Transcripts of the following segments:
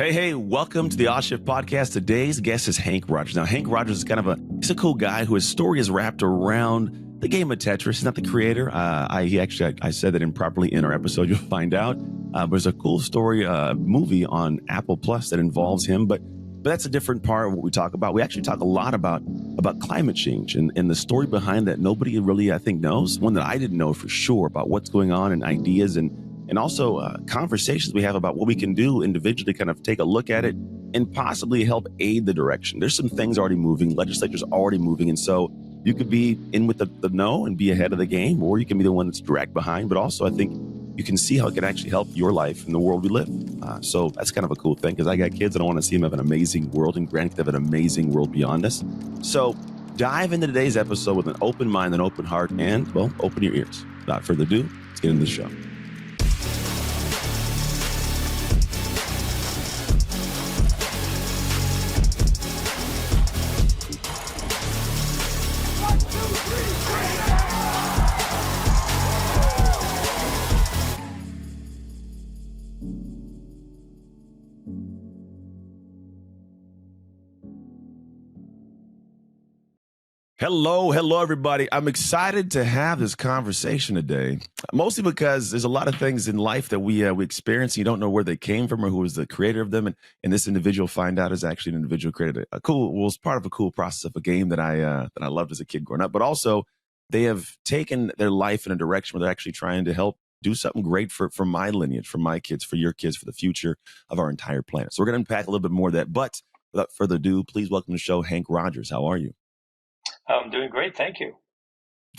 Hey, welcome to the Odd Shift Podcast. Today's guest is Henk Rogers. Now, Henk Rogers is he's a cool guy who his story is wrapped around the game of Tetris. He's not the creator. I said that improperly in our episode. You'll find out. There's a cool story, movie on Apple Plus that involves him, but that's a different part of what we talk about. We actually talk a lot about climate change and the story behind that nobody really, I think, knows. One that I didn't know for sure about what's going on and ideas and also conversations we have about what we can do individually, kind of take a look at it and possibly help aid the direction. There's some things already moving, legislature's already moving, and so you could be in with the know and be ahead of the game, or you can be the one that's dragged behind. But also, I think you can see how it can actually help your life and the world we live. So that's kind of a cool thing, because I got kids and I want to see them have an amazing world, and grandkids have an amazing world beyond us. So dive into today's episode with an open mind and open heart, and, well, open your ears. Without further ado, let's get into the show. Hello, everybody. I'm excited to have this conversation today, mostly because there's a lot of things in life that we experience. You don't know where they came from or who was the creator of them. And this individual, find out, is actually an individual created was part of a cool process of a game that I loved as a kid growing up. But also, they have taken their life in a direction where they're actually trying to help do something great for my lineage, for my kids, for your kids, for the future of our entire planet. So we're going to unpack a little bit more of that. But without further ado, please welcome to the show, Henk Rogers. How are you? I'm doing great. Thank you.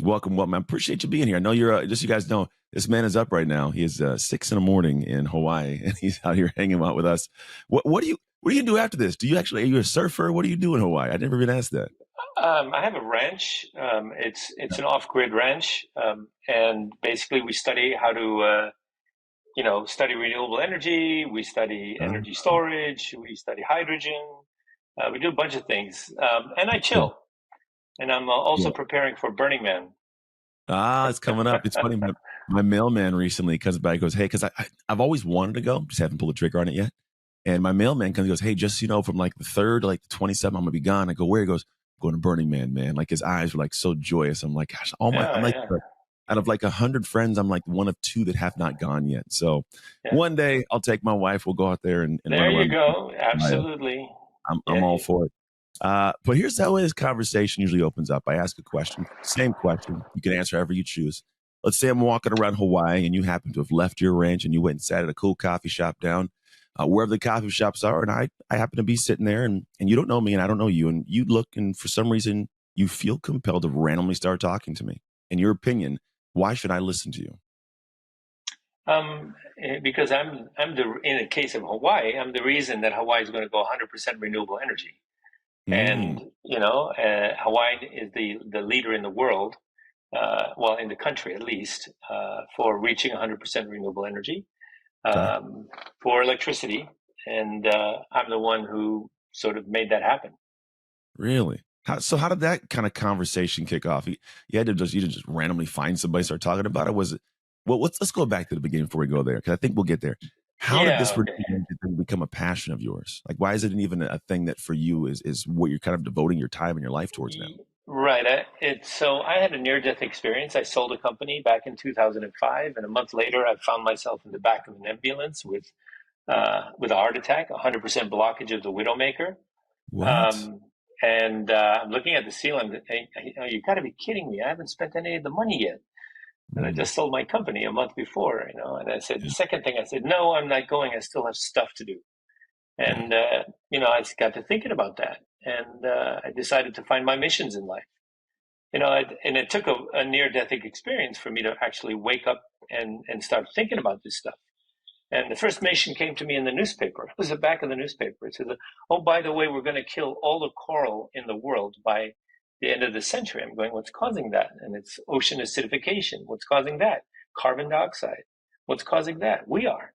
Welcome. I appreciate you being here. I know you're, just so you guys know, this man is up right now. He is 6 a.m. in Hawaii, and he's out here hanging out with us. What do you do after this? Are you a surfer? What do you do in Hawaii? I never been asked that. I have a ranch. It's an off-grid ranch. And basically we study how to, study renewable energy. We study energy storage. We study hydrogen. We do a bunch of things. And I chill. And I'm also preparing for Burning Man. It's coming up. It's funny. My mailman recently comes back and goes, hey, because I've always wanted to go, just haven't pulled the trigger on it yet. And my mailman comes and goes, hey, just so you know, from like the 3rd to like the 27th, I'm going to be gone. I go, where? He goes, I'm going to Burning Man. Like his eyes were like so joyous. I'm like, gosh, out of like 100 friends, I'm like one of 2 that have not gone yet. So one day I'll take my wife. We'll go out there and there you go. Absolutely. I'm all for it. But here's how this conversation usually opens up. I ask a question, same question. You can answer however you choose. Let's say I'm walking around Hawaii and you happen to have left your ranch and you went and sat at a cool coffee shop down wherever the coffee shops are. And I happen to be sitting there and you don't know me and I don't know you. And you look and for some reason you feel compelled to randomly start talking to me. In your opinion, why should I listen to you? Because in the case of Hawaii, I'm the reason that Hawaii is going to go 100% renewable energy. And, Hawaii is the leader in the world, in the country at least, for reaching 100% renewable energy for electricity. And I'm the one who sort of made that happen. Really? How did that kind of conversation kick off? You didn't just randomly find somebody, start talking about it? Was it? Well, let's go back to the beginning before we go there, because I think we'll get there. How did this become a passion of yours? Like, why is it even a thing that for you is what you're kind of devoting your time and your life towards now? Right. So I had a near-death experience. I sold a company back in 2005, and a month later, I found myself in the back of an ambulance with a heart attack, 100% blockage of the widowmaker. What? I'm looking at the ceiling. You got to be kidding me! I haven't spent any of the money yet. And I just sold my company a month before, and I said, the second thing I said, no, I'm not going. I still have stuff to do. And, I got to thinking about that. And I decided to find my missions in life. And it took a near-death experience for me to actually wake up and start thinking about this stuff. And the first mission came to me in the newspaper. It was the back of the newspaper. It said, oh, by the way, we're going to kill all the coral in the world by the end of the century. I'm going, what's causing that? And it's ocean acidification. What's causing that? Carbon dioxide. What's causing that? We are.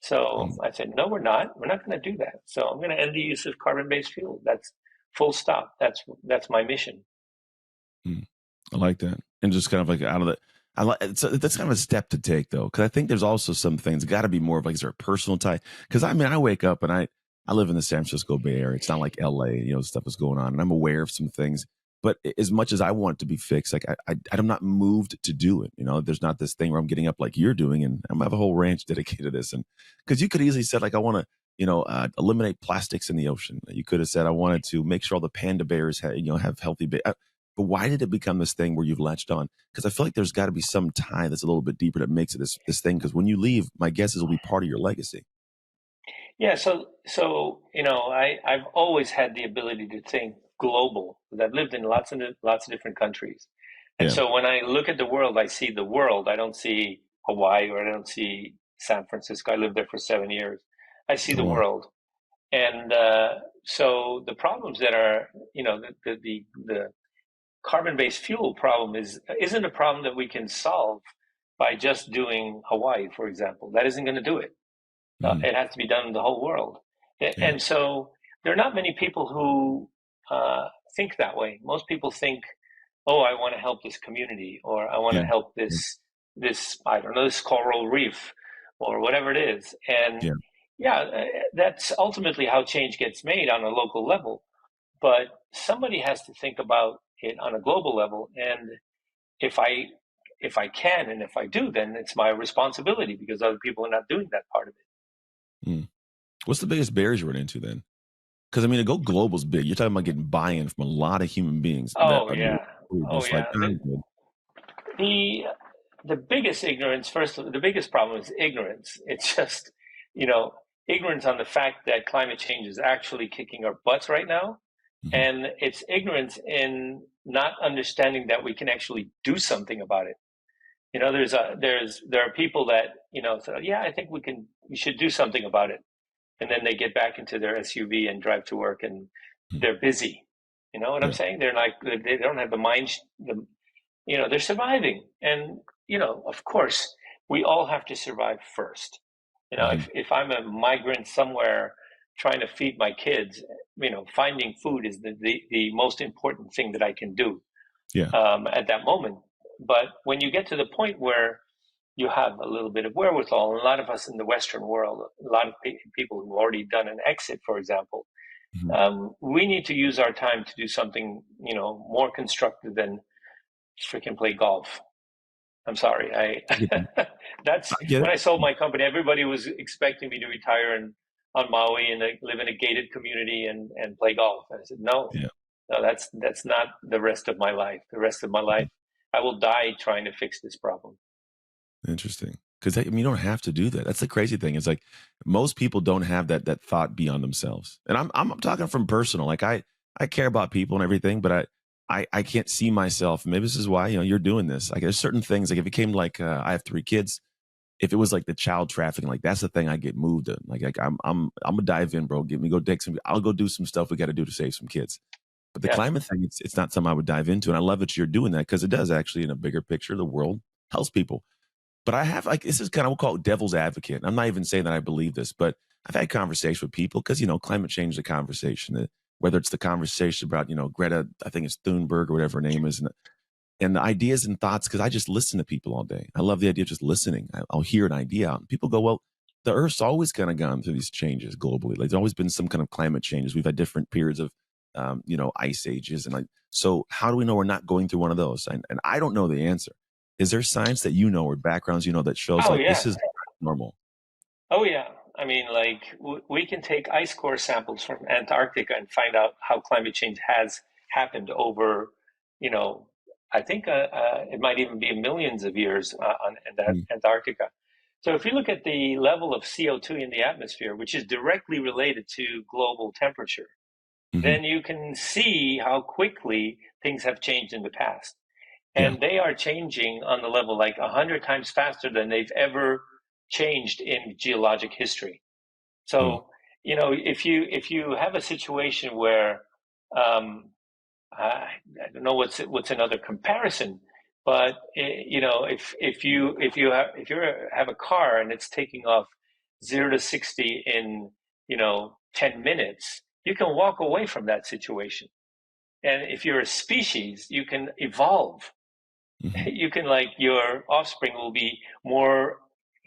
So I said, no, we're not. We're not going to do that. So I'm going to end the use of carbon-based fuel. That's full stop. That's my mission. I like that. And just kind of like out of the, So that's kind of a step to take though, because I think there's also some things got to be more of like, is there a personal tie? Because I mean, I wake up and I live in the San Francisco Bay Area. It's not like LA, stuff is going on, and I'm aware of some things. But as much as I want it to be fixed, like I'm not moved to do it. There's not this thing where I'm getting up like you're doing, and I have a whole ranch dedicated to this. And because you could easily said like I want to, eliminate plastics in the ocean. You could have said I wanted to make sure all the panda bears have healthy. But why did it become this thing where you've latched on? Because I feel like there's got to be some tie that's a little bit deeper that makes it this thing. Because when you leave, my guess is it'll be part of your legacy. Yeah, I've always had the ability to think global because I've lived in lots of different countries. And Yeah. so when I look at the world, I see the world. I don't see Hawaii or I don't see San Francisco. I lived there for 7 years. I see Oh, the wow. world. And so the problems that are, the carbon-based fuel problem isn't a problem that we can solve by just doing Hawaii, for example. That isn't going to do it. Mhm. It has to be done in the whole world. Yeah. And so there are not many people who think that way. Most people think, oh, I want to help this community, or I want Yeah. to help Yeah. this I don't know, this coral reef, or whatever it is. And Yeah. yeah, that's ultimately how change gets made on a local level. But somebody has to think about it on a global level. And if I if I can and if I do, then it's my responsibility because other people are not doing that part of it. Mm. What's the biggest barriers you run into then? Because I mean, to go global is big. You're talking about getting buy-in from a lot of human beings that Oh are yeah, oh just like, yeah. I'm good. The the biggest ignorance first. The biggest problem is ignorance. It's just you know ignorance on the fact that climate change is actually kicking our butts right now, Mhm. and it's ignorance in not understanding that we can actually do something about it. There are people that say, yeah, I think we should do something about it, and then they get back into their SUV and drive to work, and Mhm. they're busy. You know what I'm Yeah. saying? They don't have the mind, they're surviving. And, of course, we all have to survive first. Mhm. If I'm a migrant somewhere trying to feed my kids, finding food is the most important thing that I can do Yeah. at that moment. But when you get to the point where you have a little bit of wherewithal, and a lot of us in the Western world, a lot of people who've already done an exit, for example, Mhm. we need to use our time to do something, more constructive than freaking play golf. I'm sorry. I get that. That's I get when it. I sold my company. Everybody was expecting me to retire on Maui and live in a gated community and play golf. And I said, no, Yeah. no, that's not the rest of my life. The rest of my Mhm. life, I will die trying to fix this problem. Interesting. Because I mean, you don't have to do that. That's the crazy thing. It's like most people don't have that thought beyond themselves. And I'm talking from personal. Like I care about people and everything, but I can't see myself. Maybe this is why you're doing this. Like there's certain things. Like if it came like I have 3 kids. If it was like the child trafficking, like that's the thing I get moved in. Like I'm gonna dive in, bro. Get me go take some. I'll go do some stuff we got to do to save some kids. But the Yeah. climate thing, it's not something I would dive into. And I love that you're doing that because it does actually, in a bigger picture, the world helps people. But I have like this is kind of we'll call it devil's advocate. I'm not even saying that I believe this, but I've had conversations with people because climate change is a conversation. Whether it's the conversation about Greta, I think it's Thunberg or whatever her name is, and the ideas and thoughts because I just listen to people all day. I love the idea of just listening. I'll hear an idea out, and people go, "Well, the Earth's always kind of gone through these changes globally. Like, there's always been some kind of climate changes. We've had different periods of, ice ages, and like, so how do we know we're not going through one of those? And I don't know the answer. Is there science that or backgrounds that shows Oh like yeah. this is normal? Oh yeah. I mean, like we can take ice core samples from Antarctica and find out how climate change has happened over, you know, I think it might even be millions of years on in that Mm-hmm. Antarctica. So if you look at the level of CO2 in the atmosphere, which is directly related to global temperature, Mm-hmm. then you can see how quickly things have changed in the past. Yeah. And they are changing on the level like 100 times faster than they've ever changed in geologic history. Mm. So, if you have a situation where I don't know what's another comparison, but if you have a car and it's taking off 0 to 60 in 10 minutes, you can walk away from that situation. And if you're a species, you can evolve. Hmm. you can like your offspring will be more,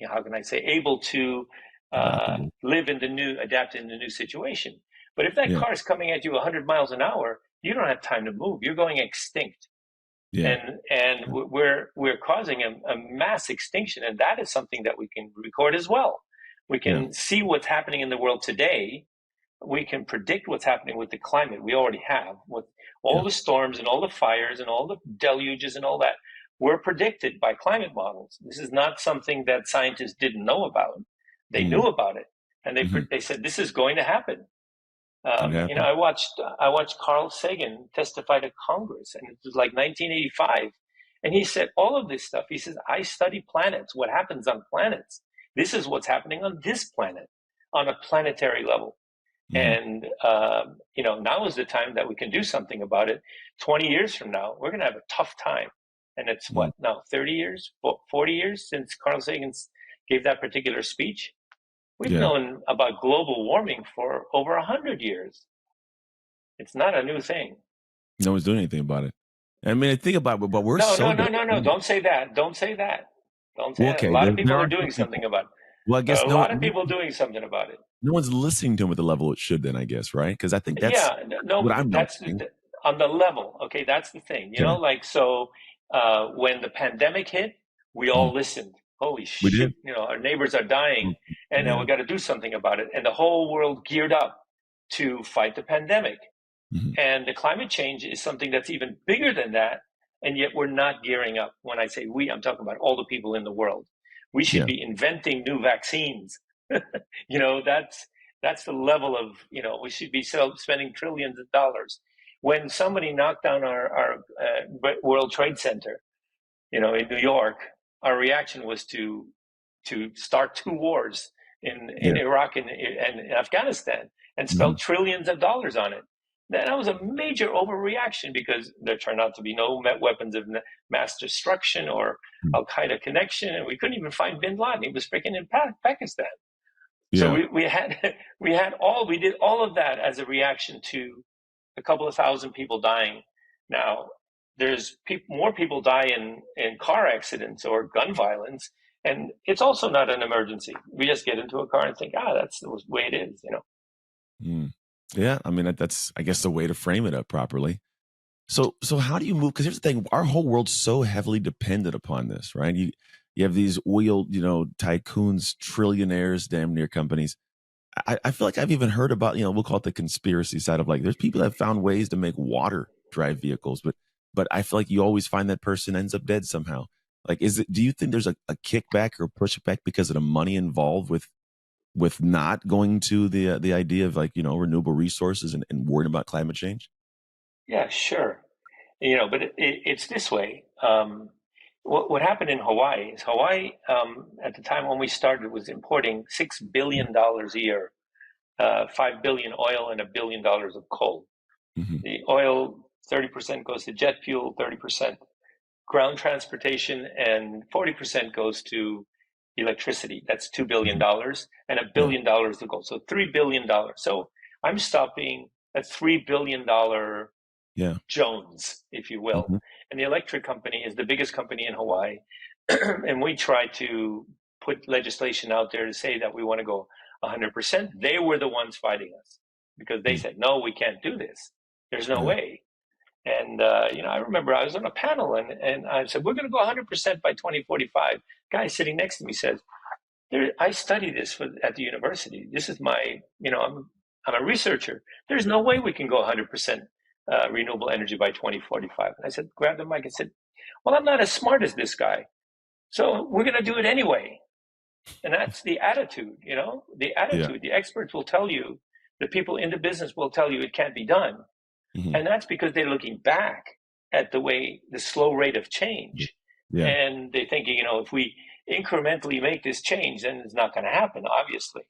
how can I say, able to Adaptable. live in the new, adapt in the new situation. But if that Yeah. car is coming at you 100 miles an hour, you don't have time to move. You're going extinct, Yeah. and we're causing a mass extinction, and that is something that we can record as well. We Yeah. can see what's happening in the world today. We can predict what's happening with the climate. We already have with all Yeah. the storms and all the fires and all the deluges and all that were predicted by climate models. This is not something that scientists didn't know about. They knew Mm. about it, and Hmm. they said this is going to happen. It happened. I watched Carl Sagan testify to Congress, and it was like 1985, and he said all of this stuff. He says, "I study planets. What happens on planets? This is what's happening on this planet, on a planetary level." Hmm. And now is the time that we can do something about it. 20 years from now, we're going to have a tough time. And it's Mm. what now, 30 years, 40 years since Carl Sagan gave that particular speech. We've Yeah. known about global warming for over 100 years. It's not a new thing. No one's doing anything about it. I mean, I think about it, but we're No, so no, no, no, no. dependent. Don't say that. Don't say that. Don't say Well, that. A okay, lot of there people are are some doing something people. about it. Well, I There guess are a lot of people doing something about it. no one's listening to him at the level it should. Then I guess, right? Because I think that's Yeah, no, what but I'm that's noticing. on the level. Okay, that's the thing. Okay. Like so, when the pandemic hit, we Mhm. all listened. Holy We shit! did. Our neighbors are dying, Mm. and now Yeah. we got to do something about it. And the whole world geared up to fight the pandemic. Mhm. And the climate change is something that's even bigger than that. And yet we're not gearing up. When I say we, I'm talking about all the people in the world. We should Yeah. be inventing new vaccines. That's the level of, we should be spending trillions of dollars. When somebody knocked down our World Trade Center, in New York, our reaction was to start two wars in Yeah. Iraq and Afghanistan and spent Mhm. trillions of dollars on it. That was a major overreaction because there turned out to be no weapons of mass destruction or Mm. Al Qaeda connection, and we couldn't even find Bin Laden. He was freaking in Pakistan. So Yeah. we did all of that as a reaction to a couple of thousand people dying. Now there's more people die in car accidents or gun violence, and it's also not an emergency. We just get into a car and think, that's the way it is. Mm. Yeah. I mean, that's I guess the way to frame it up properly. So how do you move? Because here's the thing: our whole world's so heavily dependent upon this, right? You have these oil, tycoons, trillionaires, damn near companies. I feel like I've even heard about, we'll call it the conspiracy side of like there's people that have found ways to make water drive vehicles, but I feel like you always find that person ends up dead somehow. Like, do you think there's a kickback or pushback because of the money involved with not going to the idea of like, renewable resources and worrying about climate change? Yeah, sure. But it's this way. What happened in Hawaii is Hawaii, at the time when we started, was importing $6 billion a year, 5 billion oil and $1 billion of coal. Hmm. The oil, 30% goes to jet fuel, 30% ground transportation, and 40% goes to electricity. That's $2 Hmm. billion and Yeah. $1 billion to gold. So $3 billion. So I'm stopping a $3 billion Yeah. Jones, if you will. Hmm. And the electric company is the biggest company in Hawaii. And we try to put legislation out there to say that we want to go 100%. They were the ones fighting us because they Mm. said, no, we can't do this. There's no Yeah. way. And, I remember I was on a panel and I said, we're going to go 100% by 2045. Guy sitting next to me says, I study this at the university. This is I'm a researcher. There's no way we can go 100% renewable energy by 2045. And I said, grab the mic and said, well, I'm not as smart as this guy. So we're going to do it anyway. And that's the attitude, the Yeah. attitude. The experts will tell you, the people in the business will tell you it can't be done. Hmm. And that's because they're looking back at the slow rate of change. Yeah. And they're thinking, if we incrementally make this change, then it's not going to happen, obviously.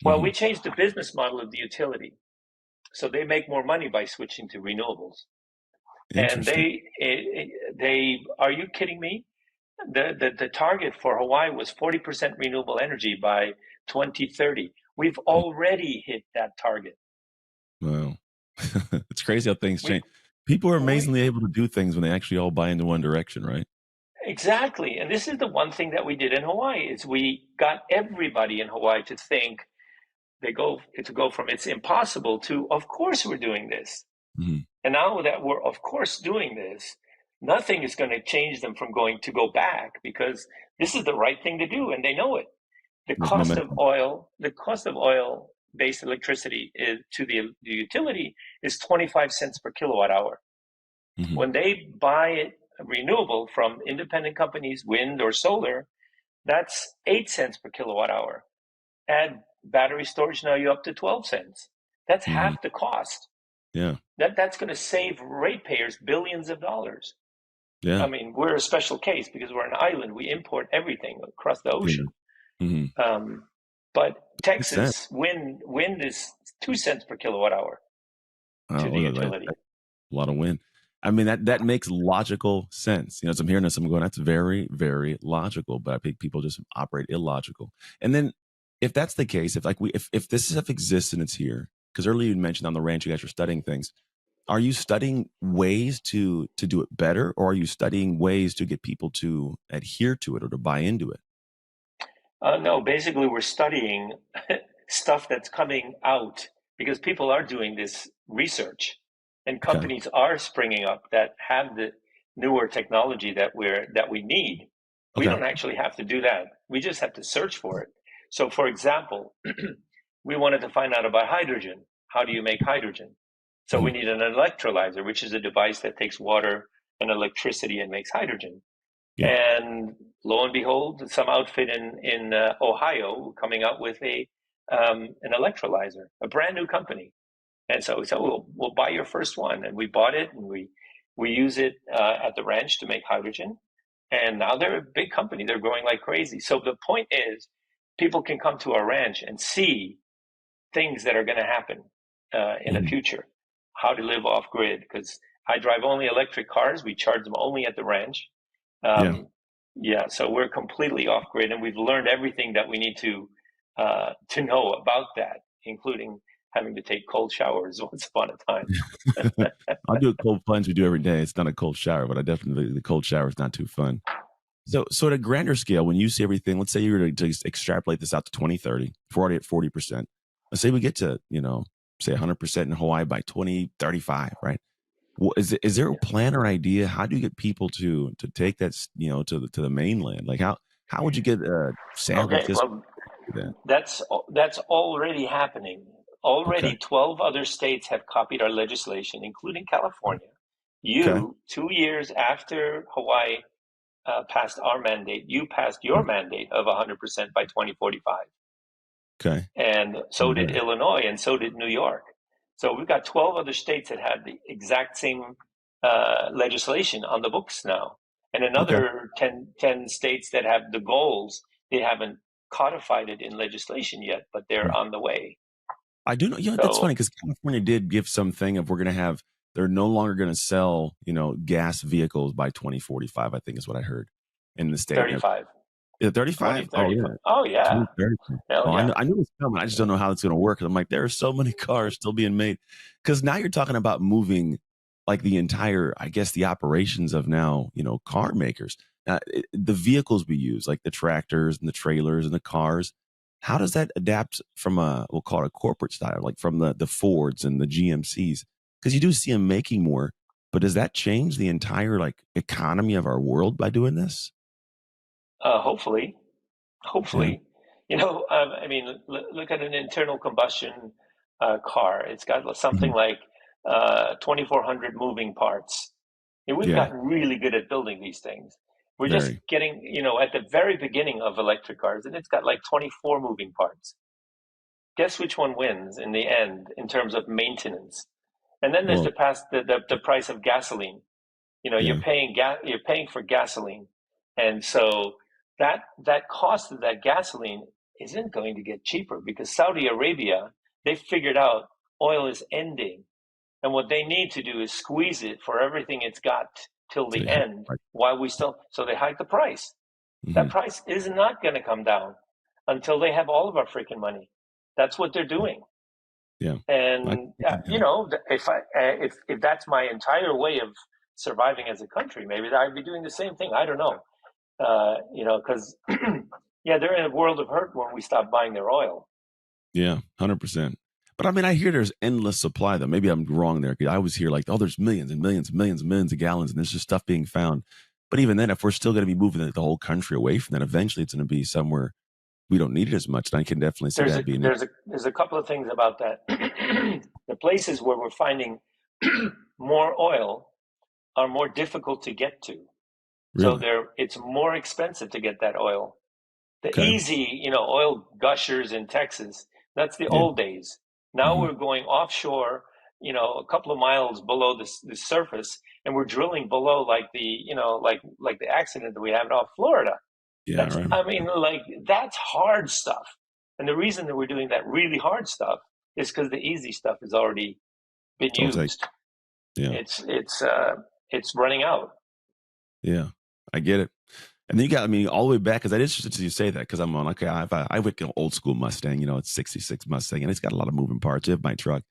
Well, Hmm. we changed the business model of the utility. So they make more money by switching to renewables. And Interesting. are you kidding me? The target for Hawaii was 40% renewable energy by 2030. We've Mm. already hit that target. Wow. It's crazy how things We, change. People are we amazingly able to do things when they actually all buy into one direction, right? Exactly. And this is the one thing that we did in Hawaii is we got everybody in Hawaii to think to go from it's impossible to of course we're doing this. Hmm. And now that we're of course doing this, nothing is going to change them from going to go back because this is the right thing to do and they know it. There's momentum. The cost of oil based electricity is, to the utility is 25 cents per kilowatt hour. Hmm. When they buy renewable from independent companies, wind or solar, that's 8 cents per kilowatt hour. Add battery storage, now you're up to 12 cents. That's Hmm. half the cost. Yeah. That's going to save ratepayers billions of dollars. Yeah. I mean, we're a special case because we're an island. We import everything across the Yeah. ocean. Hmm. But Makes sense. Texas wind is 2 cents per kilowatt hour to the Like, utility. a lot of wind. I mean, that makes logical sense. As I'm hearing this, I'm going, that's very, very logical. But I think people just operate illogical. And then, if that's the case, if this stuff exists and it's here, because earlier you mentioned on the ranch you guys are studying things. Are you studying ways to do it better, or are you studying ways to get people to adhere to it or to buy into it? No, basically, we're studying stuff that's coming out because people are doing this research, and Okay. companies are springing up that have the newer technology that we need. We Okay. don't actually have to do that. We just have to search for it. So, for example, we wanted to find out about hydrogen. How do you make hydrogen? So we Mhm. need an electrolyzer, which is a device that takes water and electricity and makes hydrogen. Yeah. And lo and behold, some outfit in Ohio coming out with an electrolyzer, a brand new company. And so we said, we'll buy your first one, and we bought it, and we use it at the ranch to make hydrogen. And now they're a big company; they're growing like crazy. So the point is, people can come to our ranch and see things that are going to happen in the Mhm. future. How to live off grid, because I drive only electric cars. We charge them only at the ranch. Yeah. Um, yeah, so we're completely off grid, and we've learned everything that we need to know about that, including having to take cold showers once upon a time. I'll do a cold plunge we do every day. It's not a cold shower, but I definitely the cold shower is not too fun. So at a grander scale, when you see everything, let's say you were to just extrapolate this out to 2030, 40 at 40%. Let's say we get to, say 100% in Hawaii by 2035, right? Well, is there a Yeah. plan or idea? How do you get people to take that, to the mainland? Like how would you get San Okay, Francisco well, to do that? that's already happening. Okay. Already, 12 other states have copied our legislation, including California. Okay. You, 2 years after Hawaii passed our mandate, you passed your mandate of 100% by 2045. Okay. And so did Right. Illinois, and so did New York. So we've got 12 other states that have the exact same legislation on the books now, and Okay. another 10 states that have the goals. They haven't codified it in legislation yet, but they're on the way. I do know. That's funny So because California did give something of we're going to have. They're no longer going to sell, gas vehicles by 2045. I think is what I heard in the state. 35, Is it 35? Oh yeah, 2035. Oh, yeah. 2030. Hell Oh, yeah. I knew it was coming. I just don't know how it's going to work. I'm like, there are so many cars still being made because now you're talking about moving like the entire, I guess, the operations of now, car makers. The vehicles we use, like the tractors and the trailers and the cars. How does that adapt from we'll call it a corporate style, like from the Fords and the GMCs? Because you do see them making more, but does that change the entire like economy of our world by doing this? Hopefully, Yeah. hopefully, I mean, look at an internal combustion car. It's got something Mhm. like 2,400 moving parts. And we've Yeah. gotten really good at building these things. We're just Very. getting, at the very beginning of electric cars, and it's got like 24 moving parts. Guess which one wins in the end in terms of maintenance? And then there's Well, the price of gasoline. You're yeah. paying for gasoline, and so that cost of that gasoline isn't going to get cheaper because Saudi Arabia, they figured out oil is ending, and what they need to do is squeeze it for everything it's got till So the they have end like, while so they hike the price. That mhm, price is not going to come down until they have all of our freaking money. That's what they're doing. yeah. I And if that's my entire way of surviving as a country, maybe I'd be doing the same thing. I don't know. Because yeah, they're in a world of hurt when we stop buying their oil. Yeah, 100%. But I mean, I hear there's endless supply though. Maybe I'm wrong there. 'Cause I always hear like, oh, there's millions and millions and millions and millions of gallons, and there's just stuff being found. But even then, if we're still going to be moving the whole country away from that, eventually it's going to be somewhere we don't need it as much. And I can definitely see There's a that being it. there's a couple of things about that. The places where we're finding more oil are more difficult to get to. So Really. it's more expensive to get that oil. The Okay. easy, oil gushers in Texas, that's the Yeah. old days. Now Hmm. we're going offshore, a couple of miles below the surface, and we're drilling below like like the accident that we have off Florida. Yeah. Right. That's hard stuff. And the reason that we're doing that really hard stuff is because the easy stuff has already been So I'll take. used. Yeah. It's running out. Yeah. I get it. And then you got, I mean, all the way back, because I did just you say that, because I'm on, okay, I would get an old school Mustang, it's 66 Mustang, and it's got a lot of moving parts. You have my truck.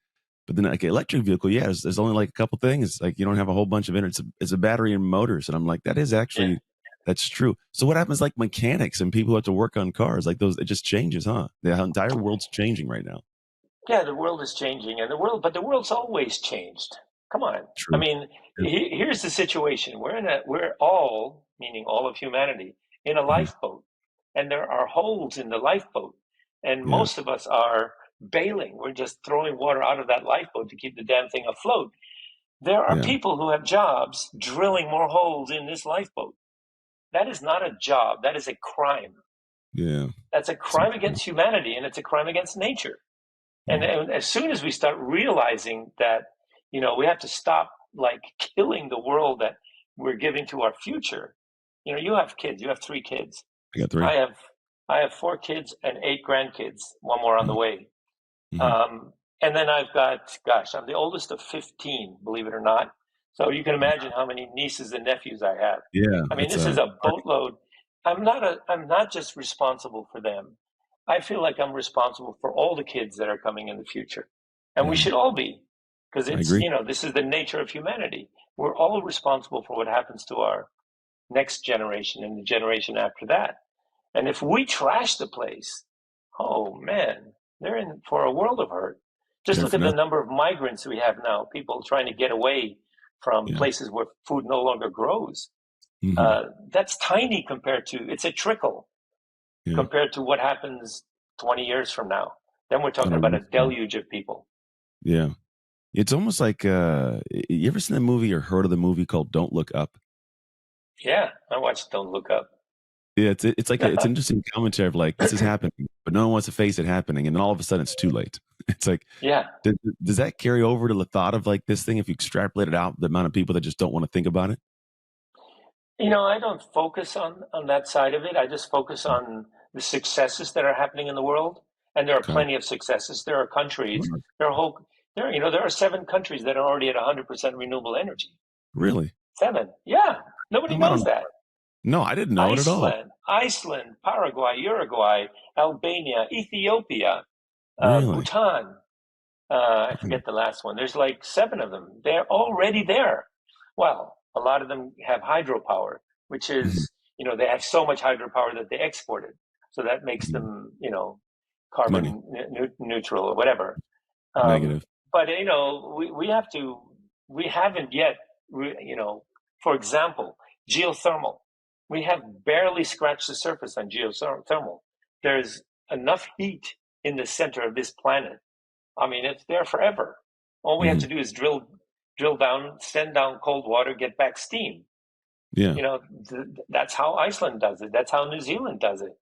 But then, like, electric vehicle, yeah, there's only like a couple things. Like, you don't have a whole bunch of it. It's a battery and motors. And I'm like, that is Yeah. actually, that's true. So what happens, like, mechanics and people who have to work on cars, like those, it just changes, huh? The entire world's changing right now. Yeah, the world is changing, but the world's always changed. Come on. I True. mean, Yeah. here's the situation. We're all, meaning all of humanity, in a Mhm. lifeboat, and there are holes in the lifeboat, and Yeah. most of us are bailing. We're just throwing water out of that lifeboat to keep the damn thing afloat. There are Yeah. people who have jobs drilling more holes in this lifeboat. That is not a job. That is a crime. Yeah. That's a So crime true. against humanity, and it's a crime against nature. And, Mm. and as soon as we start realizing that, we have to stop like killing the world that we're giving to our future. You have kids. You have 3 kids. I got three. I have I have 4 kids and 8 grandkids. One more on the Mm-hmm. way. Mm-hmm. And then I've got, gosh, I'm the oldest of 15, believe it or not. So you can imagine how many nieces and nephews I have. Yeah. I mean, That's this is a a party. boatload. I'm not just responsible for them. I feel like I'm responsible for all the kids that are coming in the future. And we Yeah. should all be, because I agree. this is the nature of humanity. We're all responsible for what happens to our next generation and the generation after that. And if we trash the place, oh man, they're in for a world of hurt. Just They're look for at the nothing. number of migrants we have now, people trying to get away from Yeah. places where food no longer grows. Hmm. That's tiny it's a trickle Yeah. compared to what happens 20 years from now. Then we're On talking a about a real scale. deluge of people. Yeah. It's almost like you ever seen the movie or heard of the movie called Don't Look Up? Yeah, I watched Don't Look Up. Yeah, it's like it's an interesting commentary of like this is happening, but no one wants to face it happening, and then all of a sudden it's too late. It's like Yeah. does that carry over to the thought of like this thing if you extrapolate it out, the amount of people that just don't want to think about it? I don't focus on that side of it. I just focus on the successes that are happening in the world, and there are Okay. plenty of successes. There are countries. Wow. There are whole. There are 7 countries that are already at 100% renewable energy. Really? 7. Yeah. Nobody I knows don't. that. No, I didn't know it at all. Iceland, Paraguay, Uruguay, Albania, Ethiopia, Really? Bhutan. I Hmm. forget the last one. There's like 7 of them. They're already there. Well, a lot of them have hydropower, which Mhm. is, they have so much hydropower that they export it. So that makes Mhm. them, Money. carbon neutral or whatever. Um, Negative. but, we haven't yet, for example, geothermal. We have barely scratched the surface on geothermal. There's enough heat in the center of this planet. I mean, it's there forever. All we have Hmm. to do is drill down, send down cold water, get back steam. Yeah. That's how Iceland does it. That's how New Zealand does it.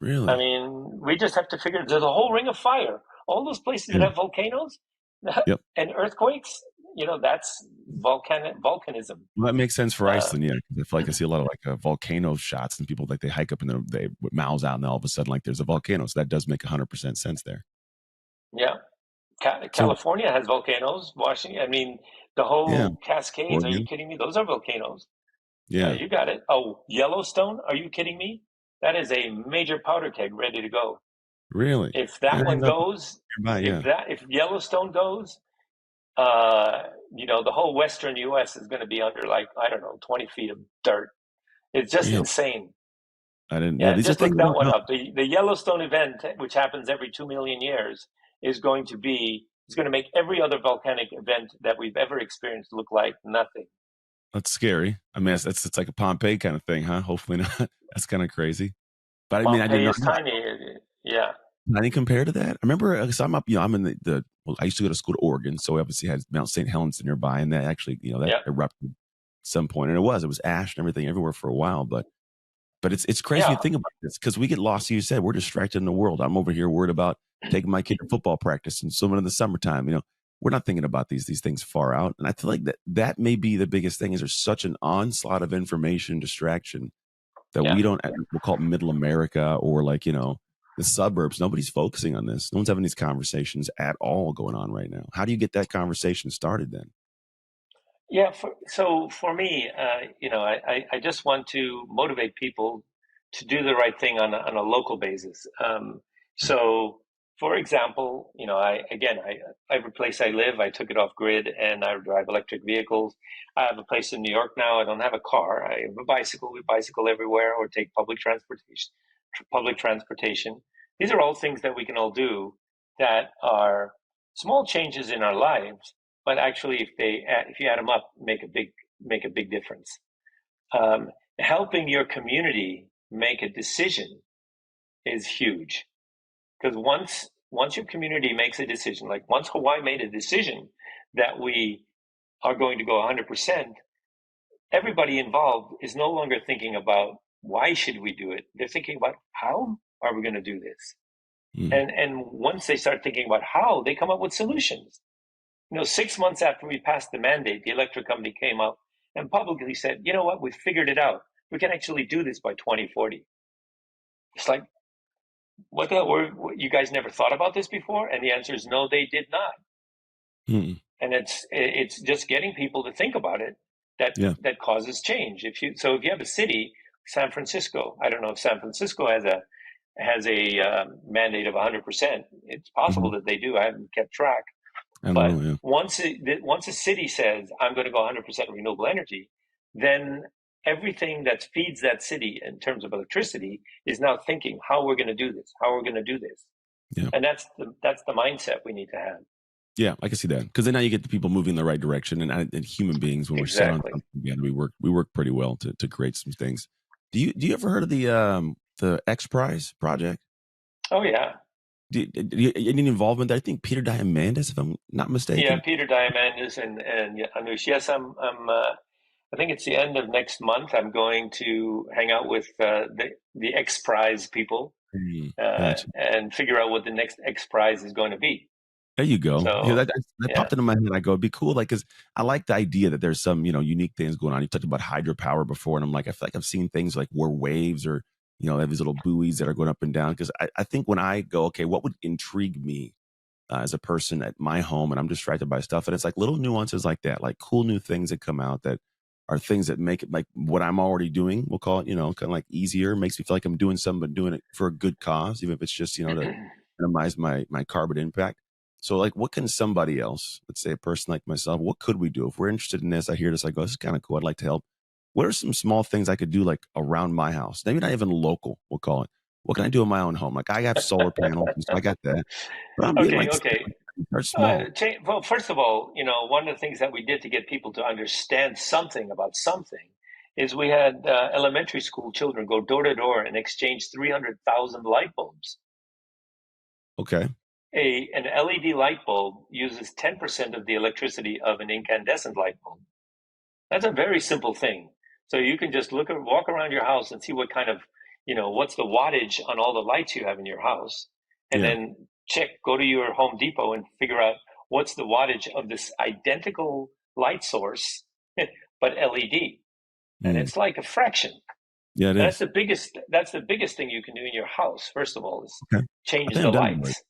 I Really? mean, we just have to figure there's a whole ring of fire. All those places that Yeah. have volcanoes Yep. and earthquakes, that's volcanism. Well, that makes sense for Uh, Iceland, yeah. 'Cause I feel like I see a lot of like volcano shots and people like they hike up and they with mouths out, and then all of a sudden like there's a volcano. So that does make 100% sense there. yeah, So California has volcanoes. Washington, I mean, the yeah, whole Cascades. Are you Oregon. kidding me? Those are volcanoes. Yeah, Yeah. you got it. Oh, Yellowstone? Are you kidding me? That is a major powder keg ready to go. Really? If that one Nothing goes, nearby, yeah. if Yellowstone goes, the whole western U.S. is going to be under like I don't know 20 feet of dirt. It's just Really? insane. I didn't. Yeah, Yeah, these are just things look I that don't one know. up. The Yellowstone event, which happens every 2 million years, is going to be is going to make every other volcanic event that we've ever experienced look like nothing. That's scary. I mean, it's like a Pompeii kind of thing, huh? Hopefully not. That's kind of crazy. But I mean, I didn't Pompeii know. is tiny. Yeah, I didn't compare to that. I remember, because I'm up, I'm in well, I used to go to school to Oregon, so we obviously had Mount St. Helens nearby, and that actually, that yeah, erupted at some point, and it was ash and everything everywhere for a while, but it's crazy yeah, to think about this because we get lost. You said we're distracted in the world. I'm over here worried about taking my kid to football practice and swimming in the summertime. We're not thinking about these things far out, and I feel like that may be the biggest thing. Is there's such an onslaught of information distraction that yeah. we don't. We'll call it Middle America or like the suburbs. Nobody's focusing on this. No one's having these conversations at all going on right now. How do you get that conversation started then? Yeah, so for me, I just want to motivate people to do the right thing on a local basis. So, for example, I have a place I live. I took it off grid, and I drive electric vehicles. I have a place in New York now. I don't have a car. I have a bicycle. We bicycle everywhere, or take public transportation. Public transportation. These are all things that we can all do that are small changes in our lives, but actually, if you add them up, make a big difference. Um, Helping your community make a decision is huge because once your community makes a decision, like once Hawaii made a decision that we are going to go 100%, everybody involved is no longer thinking about why should we do it. They're thinking about how are we going to do this. Mm, And once they start thinking about how, they come up with solutions. 6 months after we passed the mandate, the electric company came up and publicly said, you know what, we figured it out. We can actually do this by 2040. It's like, what the hell? You guys never thought about this before? And the answer is no, they did not. mm, And it's just getting people to think about it yeah. that causes change. If you have a city, San Francisco, I don't know if San Francisco has a mandate of 100%. It's Hmm. possible that they do. I haven't kept track. I don't know. But Yeah. once a city says, I'm going to go 100% renewable energy, then everything that feeds that city in terms of electricity is now thinking how we're going to do this, how we're going to do this. Yeah. And that's the mindset we need to have. Yeah, I can see that because then now you get the people moving in the right direction, and human beings when we're set on Exactly. something again, we work pretty well to create some things. Do you ever heard of the X Prize project? Oh, yeah. Any involvement there? I think Peter Diamandis, if I'm not Yeah, mistaken. Peter Diamandis and Anush. Yes, I think it's the end of next month. I'm going to hang out with the X Prize people Gotcha. and figure out what the next X Prize is going to be. There you go. Yeah, So, that yeah. popped into my head. I go, it'd be cool, like, because I like the idea that there's some, unique things going on. You talked about hydropower before, and I'm like, I feel like I've seen things like where waves or, they have these little buoys that are going up and down. Because I think when I go, okay, what would intrigue me as a person at my home, and I'm distracted by stuff, and it's like little nuances like that, like cool new things that come out that are things that make it like what I'm already doing. We'll call it, kind of like easier. Makes me feel like I'm doing something, but doing it for a good cause, even if it's just, to minimize my carbon impact. So, like, what can somebody else, let's say a person like myself, what could we do if we're interested in this? I hear this, I go, this is kind of cool. I'd like to help. What are some small things I could do, like around my house? Maybe not even local. We'll call it. What can I do in my own home? Like, I have solar panels, and so I got that. But I'm being Okay, like, okay. start small. Well, first of all, one of the things that we did to get people to understand something about something is we had elementary school children go door to door and exchange 300,000 light bulbs. Okay. An LED light bulb uses 10% of the electricity of an incandescent light bulb. That's a very simple thing. So you can just walk around your house and see what kind of, what's the wattage on all the lights you have in your house, and Yeah. then go to your Home Depot and figure out what's the wattage of this identical light source, but LED, and Mm. it's like a fraction. Yeah, it And is. that's the biggest thing you can do in your house. First of all, is Okay. I change think the I've done that already. lights.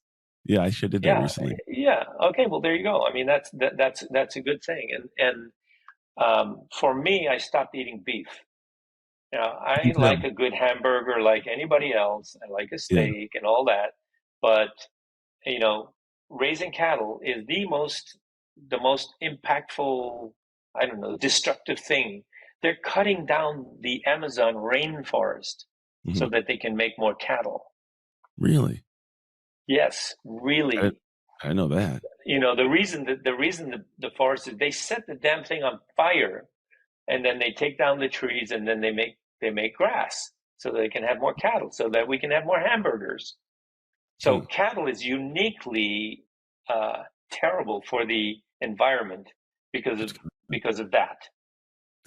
Yeah, I sure did that Yeah, recently. yeah. Okay, well there you go. I mean that's a good thing. And for me, I stopped eating beef. I I can tell. like a good hamburger like anybody else. I like a Yeah. steak and all that. But, you know, raising cattle is the most impactful, I don't know, destructive thing. They're cutting down the Amazon rainforest. so Hmm. that they can make more cattle. Really? Yes, I didn't, really. I didn't know that. The reason the forest is they set the damn thing on fire, and then they take down the trees, and then they make grass so that they can have more cattle, so that we can have more hamburgers. So Hmm. cattle is uniquely uh, terrible for the environment because of That's, because of that.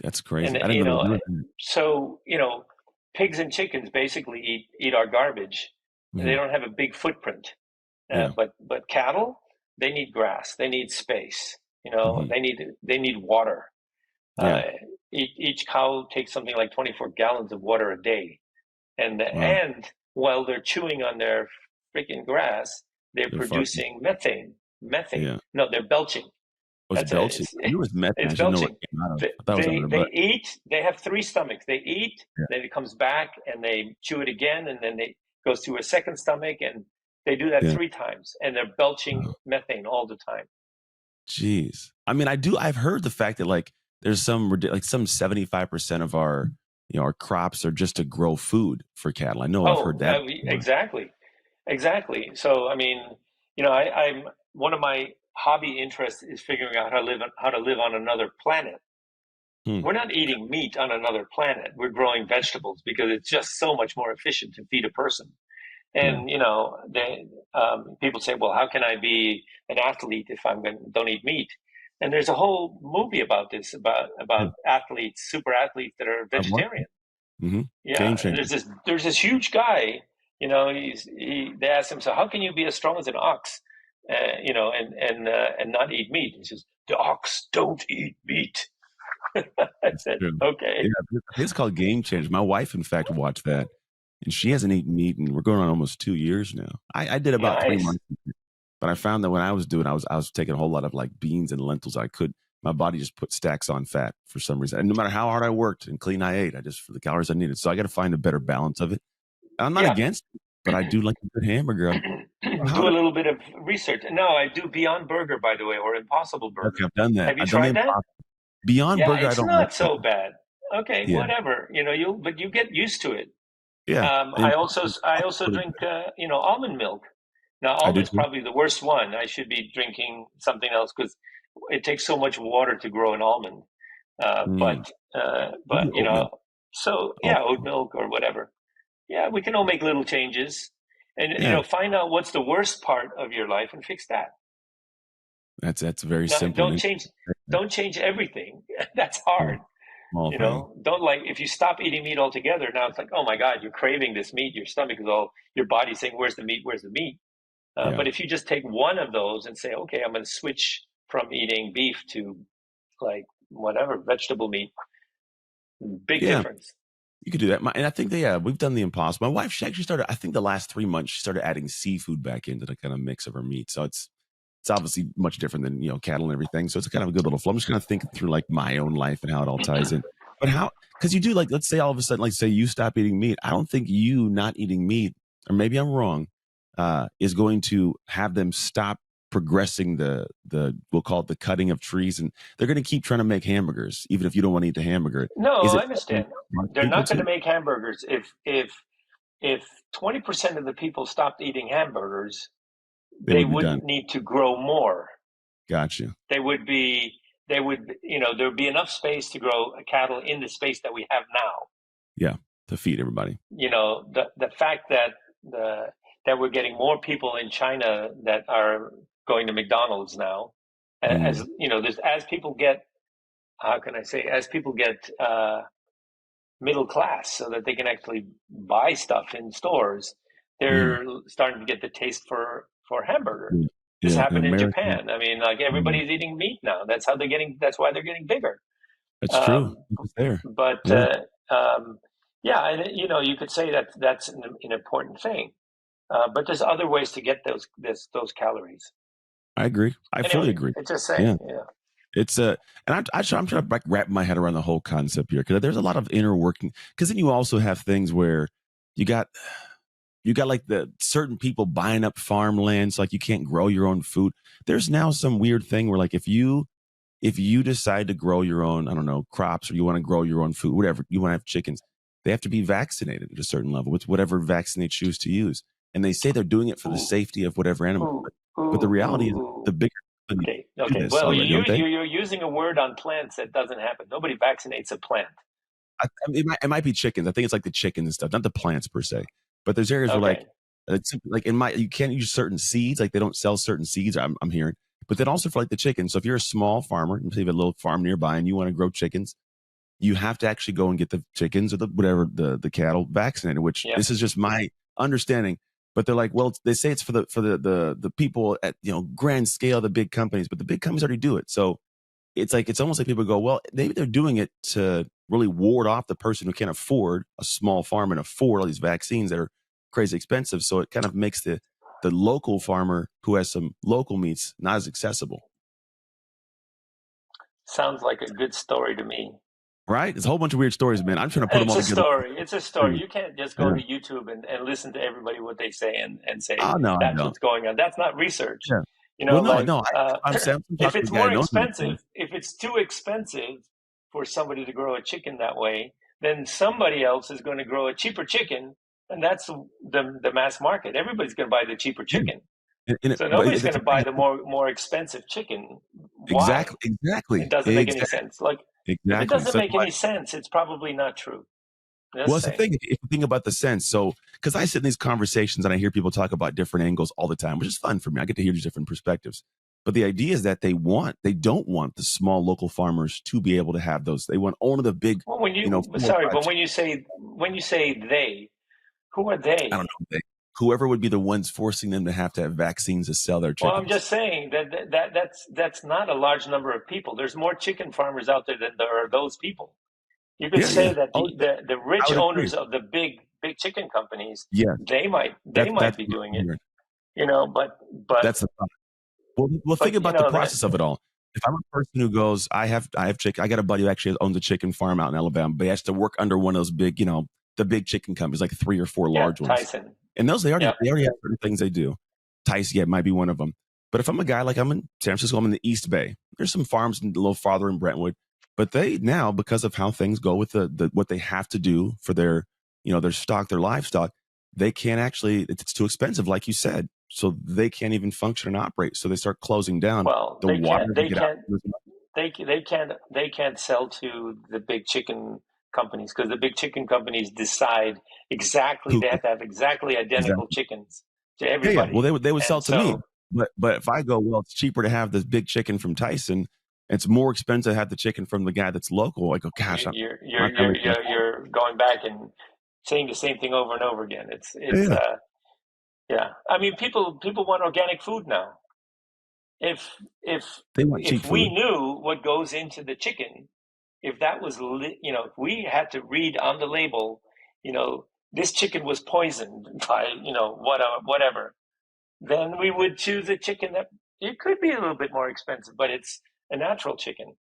that's And crazy. I didn't know that. so pigs and chickens basically eat our garbage. They Hmm. don't have a big footprint. Yeah. But cattle, they need grass, they need space. Hmm. They need water. Uh, Yeah. each cow takes something like 24 gallons of water a day, and Wow. and while they're chewing on their freaking grass, they're They're far. producing methane. Methane. Yeah. No, they're belching. Was it That's a belching? it's I knew it was methane. I it's just didn't know where belching. it came out of. They I thought it was under they, their they butt. eat. They have three stomachs. They eat, Yeah. then it comes back, and they chew it again, and then they goes through a second stomach, and they do that Yeah. 3 times, and they're belching Wow. methane all the time. Jeez. I mean, I've heard the fact that like there's like some 75% of our, our crops are just to grow food for cattle. I know I've heard Oh, that before. exactly, exactly. So I mean, I'm one of my hobby interests is figuring out how to live on another planet. Hmm. We're not eating meat on another planet. We're growing vegetables because it's just so much more efficient to feed a person. Yeah. And people say, "Well, how can I be an athlete if don't eat meat?" And there's a whole movie about this, about Yeah. athletes, super athletes that are I've watched vegetarian. it. Hmm. Yeah, Game and changer. there's this huge guy. They asked him, "So how can you be as strong as an ox?" And not eat meat. He says, "The ox don't eat meat." I It's said, true. "Okay." Yeah, I think it's called Game Changer. My wife, in fact, watched that, and she hasn't eaten meat, and we're going on almost 2 years now. I did about three Nice. months, but I found that when I was doing, I was taking a whole lot of like beans and lentils. My body just put stacks on fat for some reason, and no matter how hard I worked and clean I ate, I just for the calories I needed. So I got to find a better balance of it. I'm not Yeah. against it, but I do like a good hamburger. How Do a do little bit of research. No, I do Beyond Burger, by the way, or Impossible okay? Burger. I've done that. Have you I've done the tried that? impossible. Beyond Yeah, Burger. I it's don't like not that so one. bad. Okay, Yeah, whatever. You get used to it. yeah. The I also pretty drink good. almond milk. Now, I do almond's too. probably the worst one. I should be drinking something else because it takes so much water to grow an almond. Uh, Mm. but uh, I but do oat milk. so Oh, yeah, oat milk or whatever. Yeah, we can all make little changes, and yeah. find out what's the worst part of your life and fix that. That's very Now, simple and don't interesting. change don't change everything. That's Yeah, hard. small thing. Don't, like, if you stop eating meat altogether, now it's like, oh my God, you're craving this meat. Your stomach is all, your body's saying, where's the meat? Where's the meat? Yeah. But if you just take one of those and say, okay, I'm going to switch from eating beef to like whatever vegetable meat, big Yeah. difference. You could do that. And I think that, yeah, we've done the impossible. My wife, she actually started, I think the last 3 months, she started adding seafood back into the kind of mix of her meat. So it's obviously much different than, cattle and everything. So it's kind of a good little flow. I'm just kind of thinking through like my own life and how it all ties in. But because you do like, let's say all of a sudden, like say you stop eating meat. I don't think you not eating meat, or maybe I'm wrong, is going to have them stop progressing we'll call it the cutting of trees. And they're going to keep trying to make hamburgers, even if you don't want to eat the hamburger. No, Is I it helping understand. smart They're people not going to too? make hamburgers. If 20% of the people stopped eating hamburgers, They they would be done. wouldn't need to grow more. Gotcha. They would be they would there would be enough space to grow cattle in the space that we have now. Yeah. To feed everybody. The fact that we're getting more people in China that are going to McDonald's now, as Mm, there's as people get, how can I say, as people get middle class so that they can actually buy stuff in stores, mm, they're starting to get the taste for hamburger. yeah. This Yeah. In happened in America. Japan. I mean, like, Mm, everybody's eating meat now. That's why they're getting bigger. that's true. Um, It's there. but Yeah. yeah, and you could say that that's an important thing. But there's other ways to get those calories. I agree. I fully Anyway, agree. it's just saying, Yeah. yeah. It's and I'm trying to like wrap my head around the whole concept here because there's a lot of inner working. Because then you also have things where you got you got like the certain people buying up farmlands, like you can't grow your own food. There's now some weird thing where like if you decide to grow your own, I don't know, crops, or you want to grow your own food, whatever, you want to have chickens, they have to be vaccinated at a certain level with whatever vaccine they choose to use. And they say they're doing it for the Ooh, safety of whatever animal. ooh, But the ooh, reality ooh, is the ooh. bigger companies Okay, do okay. this Well, already, don't they? you're using a word on plants that doesn't happen. Nobody vaccinates a plant. I mean, it might be chickens. I think it's like the chickens and stuff, not the plants per se. But there's areas where Okay. like in my you can't use certain seeds, like they don't sell certain seeds. I'm hearing, but then also for like the chickens. So if you're a small farmer, and say you have a little farm nearby and you want to grow chickens, you have to actually go and get the chickens or the whatever the cattle vaccinated. Which Yeah. this is just my understanding. But they're like, well, they say it's for the people at grand scale, the big companies, but the big companies already do it. So it's almost like people go, well, maybe they're doing it to really ward off the person who can't afford a small farm and afford all these vaccines that are crazy expensive. So it kind of makes the local farmer who has some local meats not as accessible. Sounds like a good story to me. Right? It's a whole bunch of weird stories, man. I'm trying to put them It's all a together. story. It's a story. You can't just go Yeah. to YouTube and listen to everybody what they say and say Oh no, I that's don't. what's going on. That's not research. Yeah. You know, Well, no, like no. I'm saying I'm if talking to a it's guy more who knows what he's saying. expensive, if it's too expensive for somebody to grow a chicken that way, then somebody else is going to grow a cheaper chicken, and that's the mass market. Everybody's going to buy the cheaper Yeah. chicken. So But nobody's going that's to the buy thing. the more expensive chicken. Why? Exactly, It exactly, doesn't make any exactly, sense. Like if it exactly. doesn't So that's make why. any sense, it's probably not true. Well, Just that's the saying. thing. If you think about the sense, so because I sit in these conversations and I hear people talk about different angles all the time, which is fun for me. I get to hear these different perspectives. But the idea is that they don't want the small local farmers to be able to have those. They want only the big, Well, when you four or sorry, five. but when you say they, who are I don't they? know. Whoever would be the ones forcing them to have vaccines to sell their Well, I'm chickens. just saying that's not a large number of people. There's more chicken farmers out there than there are those people. You could Yeah, yeah. say that Oh, the I rich would agree. owners of the big chicken companies, Yeah, they might that's be what doing I'm it, hearing. but but That's the Well, think but about the process of it all. If I'm a person who goes, I have chicken. I got a buddy who actually owns a chicken farm out in Alabama, but he has to work under one of those big, the big chicken companies, like three or four yeah, large ones. Tyson. And those Yeah. they already have certain things they do. Tice, yeah, might be one of them. But if I'm a guy like I'm in San Francisco, I'm in the East Bay. There's some farms a little farther in Brentwood, but they now because of how things go with the what they have to do for their stock, their livestock, they can't actually. It's too expensive, like you said, so they can't even function and operate. So they start closing down. Well, The water doesn't get out. they can't sell to the big chicken companies because the big chicken companies decide exactly Who they have to have exactly identical exactly? chickens to Yeah, yeah. Well, everybody, they would sell and to me, so but if I go, well, it's cheaper to have this big chicken from Tyson. It's more expensive to have the chicken from the guy that's local. I go, gosh, my family can't afford you're going back and saying the same thing over and over again. it. It's Yeah, yeah. I mean, people want organic food now. If they want cheap if we food. knew what goes into the chicken, if that was if we had to read on the label, this chicken was poisoned by whatever, then we would choose a chicken that it could be a little bit more expensive, but it's a natural chicken.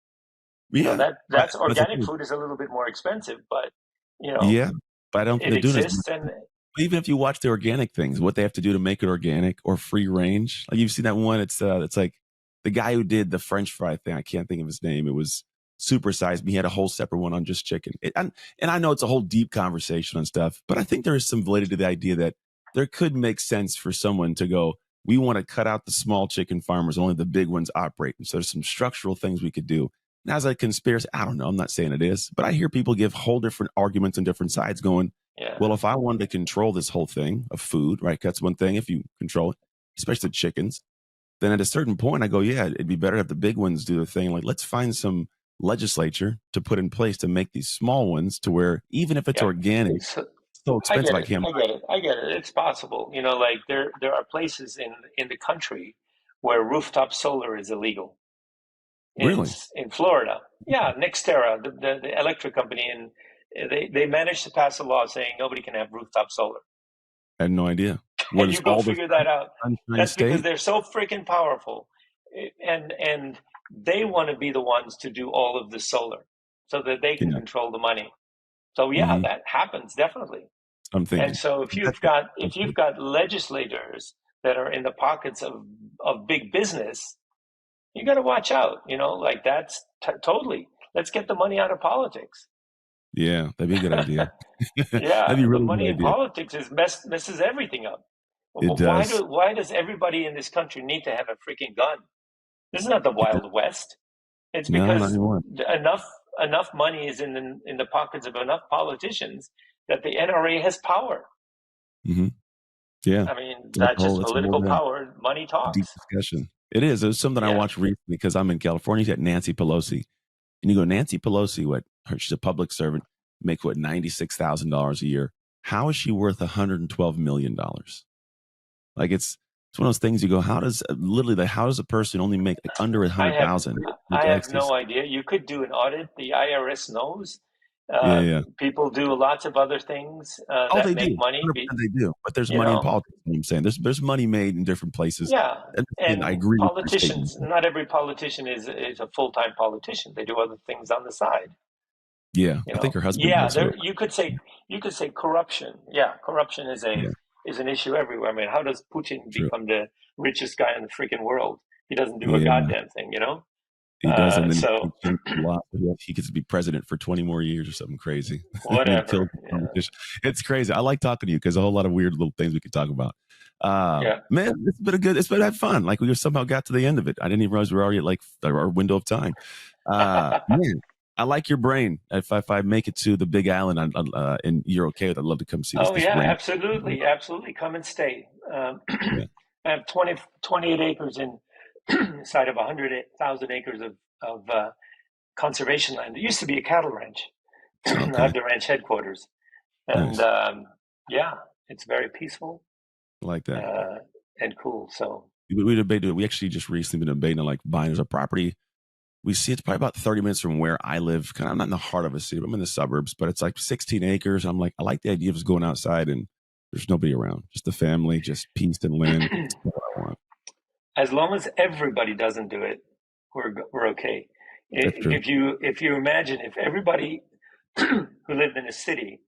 Yeah, That's but the organic thing is, food is a little bit more expensive, but you know yeah, but I don't think it they're doing as much. exists. And Even if you watch the organic things, what they have to do to make it organic or free range, like you've seen that one. It's like the guy who did the French fry thing. I can't think of his name. It was Supersized Me. He had a whole separate one on just chicken. And I know it's a whole deep conversation on stuff, but I think there is some validity to the idea that there could make sense for someone to go, we want to cut out the small chicken farmers, only the big ones operate. And so there's some structural things we could do. Now, as a conspiracy, I don't know. I'm not saying it is, but I hear people give whole different arguments on different sides going, yeah, well, if I wanted to control this whole thing of food, right? That's one thing if you control it, especially chickens. Then at a certain point, I go, yeah, it'd be better to have the big ones do the thing. Like, let's find some legislature to put in place to make these small ones to where even if it's yeah. organic, So it's so I expensive get I it. can't I buy get it. I get it. It's possible. Like there are places in the country where rooftop solar is illegal. it. Really? In Florida. Yeah, Nextera, the electric company, and they managed to pass a law saying nobody can have rooftop solar. I had no idea. What And is you go all the figure that out. sunshine That's because state? they're so freaking powerful, and they want to be the ones to do all of the solar, so that they can Yeah. control the money. So yeah, Hmm. that happens definitely. I'm And thinking. so if you've got legislators that are in the pockets of big business, you got to watch out. Like that's totally. Let's get the money out of politics. Yeah, that'd be a good idea. That'd Yeah, be a the really money good in idea. politics messes everything up. It does. Why does everybody in this country need to have a freaking gun? This is not the Yeah. Wild West. It's No, not because anymore. enough money is in the pockets of enough politicians that the NRA has power. Hmm. Yeah. I mean, That's that's just that's a whole political power. Money deep talks. discussion. It is. It was something I Yeah, watched recently because I'm in California. You got Nancy Pelosi, and you go, Nancy Pelosi, she's a public servant, make what, $96,000 a year. How is she worth $112 million? Like it's one of those things you go, how does how does a person only make like under a I hundred have thousand? I have Texas. no idea. You could do an audit. The IRS knows. Yeah, yeah, yeah. People do lots of other things Oh, that they make do. money. 100% they do. But there's You money in know, politics. You know what I'm saying there's money made in different places. yeah. And I And agree with your statement. politicians, not every politician is a full-time politician. They do other things on the side. Yeah, You I think know, her husband yeah. does her. There, you could say corruption. Yeah, corruption Yeah, is an issue everywhere. I mean, how does Putin true. become the richest guy in the freaking world? He doesn't do a Yeah, goddamn thing. You know. he does, and then he So changed the law. He gets to be president for 20 more years or something crazy, and he killed whatever. the Yeah. competition. It's crazy. I like talking to you because a whole lot of weird little things we could talk about. Yeah. Man, it's been had fun. Like we somehow got to the end of it. I didn't even realize we were already at like our window of time. Man, I like your brain. If I make it to the Big Island and you're okay with it, I'd love to come see Oh this yeah, rain. absolutely, absolutely. Come and stay. Yeah. I have 28 acres inside of 100,000 acres of conservation land. It used to be a cattle ranch. I Okay. have the ranch headquarters, and Nice. yeah, it's very peaceful I like that. uh, and cool. So We debated. We actually just recently been debating on like buying as a property. We see it's probably about 30 minutes from where I live. Kind of, I'm not in the heart of a city, but I'm in the suburbs. But it's like 16 acres. I'm like, I like the idea of just going outside and there's nobody around, just the family, just peace and land. That's what I want. as long as everybody doesn't do it, we're okay. That's true. If you imagine if everybody who lived in a city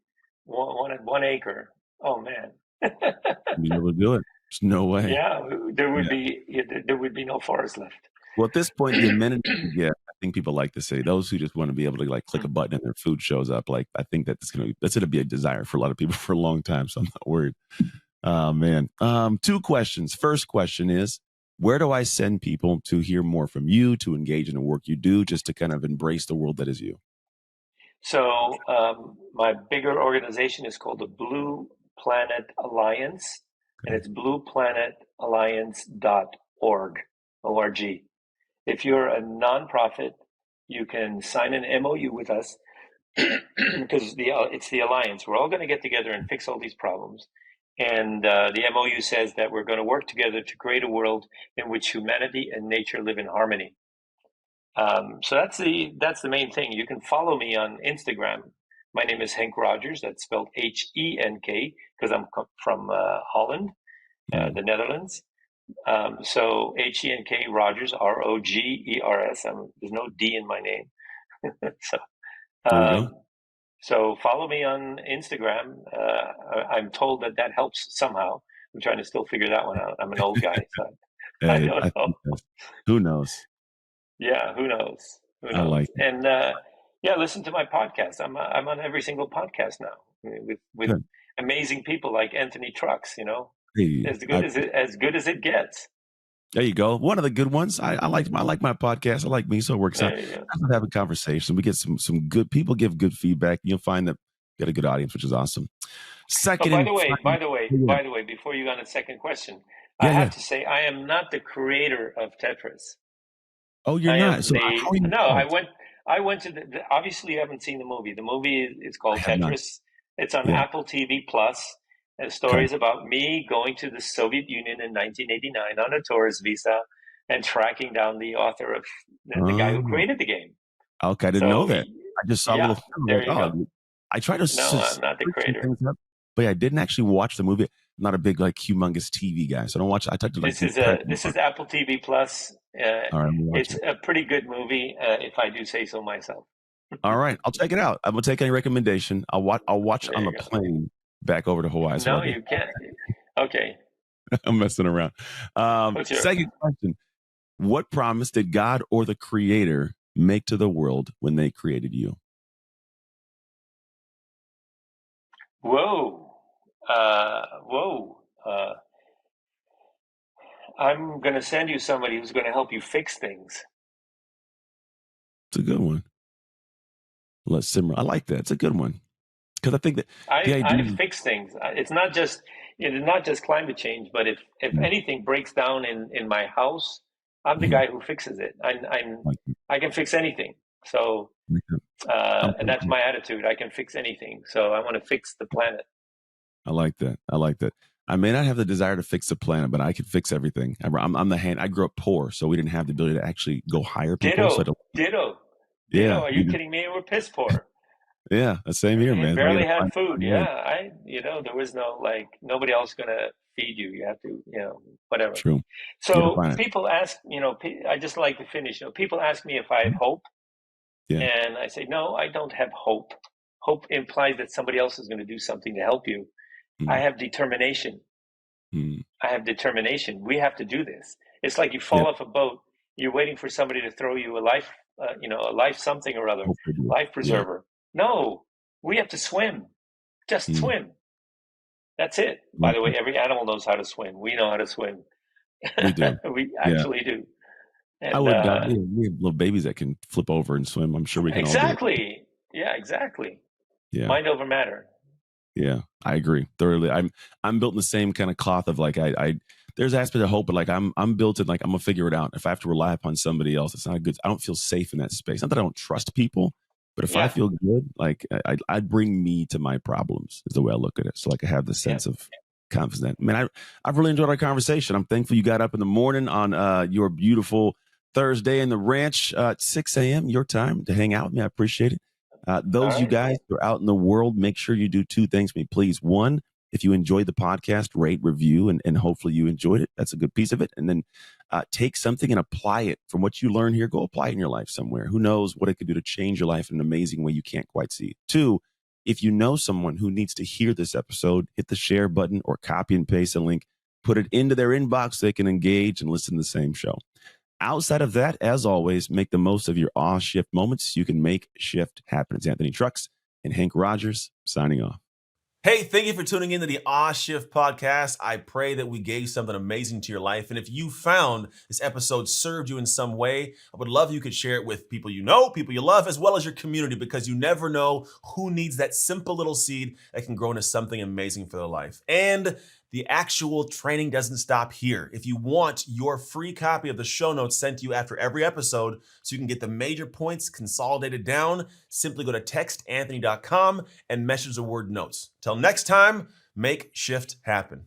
wanted 1 acre, oh man, You'd be able to do it. There's no way. yeah, Yeah. there would be no forest left. Well, at this point, the amenities you get, I think people like to say those who just want to be able to like click a button and their food shows up. Like, I think that's gonna be a desire for a lot of people for a long time. So I'm not worried. Oh man. Two questions. First question is, where do I send people to hear more from you, to engage in the work you do, just to kind of embrace the world that is you? So my bigger organization is called the Blue Planet Alliance, and Okay. it's blueplanetalliance.org, O-R-G. If you're a nonprofit, you can sign an MOU with us because it's the alliance. We're all going to get together and fix all these problems. And the MOU says that we're going to work together to create a world in which humanity and nature live in harmony. So that's the main thing. You can follow me on Instagram. My name is Henk Rogers. That's spelled Henk because I'm from Holland, Mm. the Netherlands. So Henk Rogers, Rogers. There's no D in my name. so There you go. um, so follow me on Instagram. I'm told that helps somehow. I'm trying to still figure that one out. I'm an old guy, so I Hey, don't I know. think who knows? Yeah, who knows? Who I knows? like it. And yeah, listen to my podcast. I'm on every single podcast now with Good. amazing people like Anthony Trucks. You know, Hey, as good as it gets. there you go. One of the good ones. I like my podcast. I like me, so it works out. There you go. I love having conversation. We get some good people give good feedback. You'll find that we got a good audience, which is awesome. Oh, Second and final, yeah, by the way, before you go on the second question, I yeah, have yeah. to say I am not the creator of Tetris. Oh, you're I not. am So how the are you no. involved? I went to obviously you haven't seen the movie. The movie is I called have not. Tetris. It's on Yeah. Apple TV Plus. And the story Okay. is about me going to the Soviet Union in 1989 on a tourist visa and tracking down the author of the guy who Oh, created the game. okay. I didn't know So that. I just saw a little yeah, film. there Like, you go. oh, I try to No, I'm not the search some creator. things up, but yeah, I didn't actually watch the movie. I'm not a big like humongous TV guy, so I don't watch. I talked to like the president. This is Apple TV Plus. All right, I'm It's watching it. a pretty good movie, if I do say so myself. All right, I'll check it out. I'm gonna take any recommendation. I'll watch it on There the you go. plane back over to Hawaii. That's what I'll No, do. you can't. Okay, I'm messing around. what's your Second question: what promise did God or the Creator make to the world when they created you? Whoa. Whoa. I'm going to send you somebody who's going to help you fix things. It's a good one. Let's simmer. I like that. It's a good one because I think that the I idea. fix things. It's not just climate change, but if Mm, anything breaks down in my house, I'm the mhm, guy who fixes it. like, I can fix anything. So like that. I'm, and that's my attitude. I can fix anything. So I want to fix the planet. I like that. I like that. I may not have the desire to fix the planet, but I can fix everything. I'm the hand. I grew up poor, so we didn't have the ability to actually go hire people. So I Ditto, don't. ditto, ditto. Yeah, Are we you do. kidding me? We're piss poor. Yeah, the same here, We man. So I got barely to had find food. a Yeah, way. there was no like nobody else gonna feed you. You have to, whatever. True. You got to So find it. people ask, I just like to finish. People ask me if I have Mhm. hope, Yeah. and I say no, I don't have hope. Hope implies that somebody else is going to do something to help you. I Mm, have determination. mm. I have determination. We have to do this. It's like you Yeah. fall off a boat. You're waiting for somebody to throw you a life something or other, Hope they do it. life Yeah. preserver. No, we have to swim. Just Mm. swim. That's it. By Like the way, that. every animal knows how to swim. We know how to swim. We do. We Yeah. actually do. I And would. We have little babies that can flip over and swim. I'm sure we can all do it. exactly. Yeah, exactly. Yeah. Mind over matter. Yeah, I agree thoroughly. I'm built in the same kind of cloth of like I there's aspect of hope, but like I'm built in like I'm gonna figure it out. If I have to rely upon somebody else, it's not a good. I don't feel safe in that space. Not that I don't trust people, but if I Yeah, feel good, like I'd bring me to my problems is the way I look at it. So like I have the yeah. sense of confidence. That man, I've really enjoyed our conversation. I'm thankful you got up in the morning on your beautiful Thursday in the ranch at 6 a.m. your time to hang out with me. I appreciate it. All Those you right. guys who are out in the world, make sure you do two things for me, please. One, if you enjoyed the podcast, rate, review, and hopefully you enjoyed it. That's a good piece of it. And then take something and apply it from what you learn here. Go apply it in your life somewhere. Who knows what it could do to change your life in an amazing way you can't quite see. Two, if you know someone who needs to hear this episode, hit the share button or copy and paste a link, put it into their inbox so they can engage and listen to the same show. Outside of that, as always, make the most of your awe shift moments. You can make shift happen. It's Anthony Trucks and Henk Rogers signing off. Hey, thank you for tuning into the Awe Shift podcast. I pray that we gave something amazing to your life. And if you found this episode served you in some way, I would love you could share it with people you know, people you love, as well as your community, because you never know who needs that simple little seed that can grow into something amazing for their life. And the actual training doesn't stop here. If you want your free copy of the show notes sent to you after every episode so you can get the major points consolidated down, simply go to textanthony.com and message the word notes. Till next time, make shift happen.